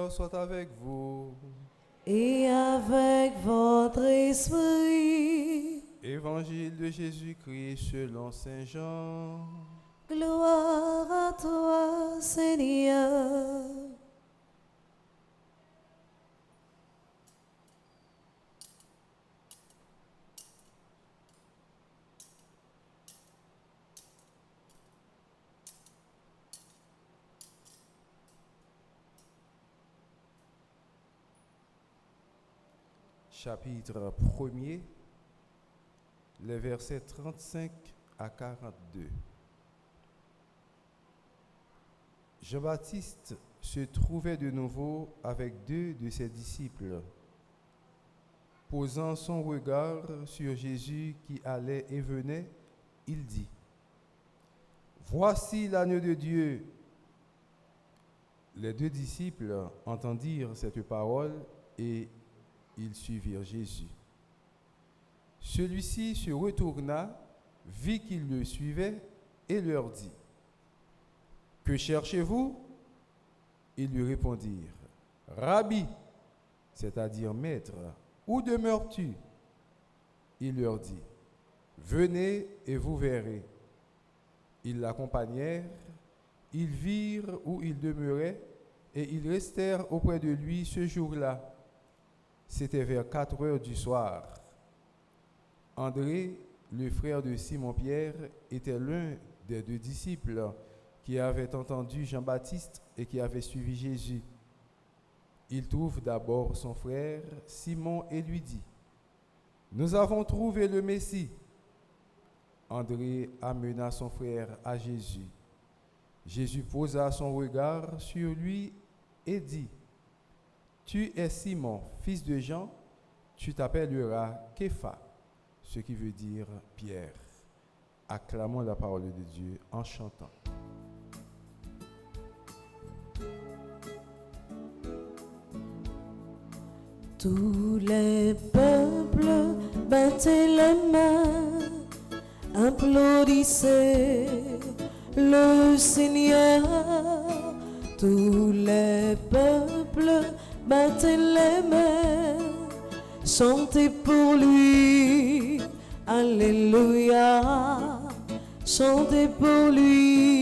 Seigneur soit avec vous. Et avec votre esprit. Évangile de Jésus-Christ selon Saint Jean. Gloire à toi, Seigneur. Chapitre 1er, les versets 35 à 42. Jean-Baptiste se trouvait de nouveau avec 2 de ses disciples. Posant son regard sur Jésus qui allait et venait, il dit : « Voici l'agneau de Dieu. » Les 2 disciples entendirent cette parole et ils suivirent Jésus. Celui-ci se retourna, vit qu'ils le suivaient et leur dit : « Que cherchez-vous ? » Ils lui répondirent : « Rabbi, c'est-à-dire maître, où demeures-tu ? » Il leur dit : « Venez et vous verrez. » Ils l'accompagnèrent, ils virent où il demeurait et ils restèrent auprès de lui ce jour-là. C'était vers 4 heures du soir. André, le frère de Simon-Pierre, était l'un des 2 disciples qui avaient entendu Jean-Baptiste et qui avaient suivi Jésus. Il trouve d'abord son frère Simon et lui dit : « Nous avons trouvé le Messie. » André amena son frère à Jésus. Jésus posa son regard sur lui et dit : « Tu es Simon, fils de Jean, tu t'appelleras Képha, ce qui veut dire Pierre. » Acclamons la parole de Dieu en chantant. Tous les peuples battaient les mains, applaudissaient le Seigneur. Tous les peuples battaient les mains, chantez pour lui, alléluia, chantez pour lui.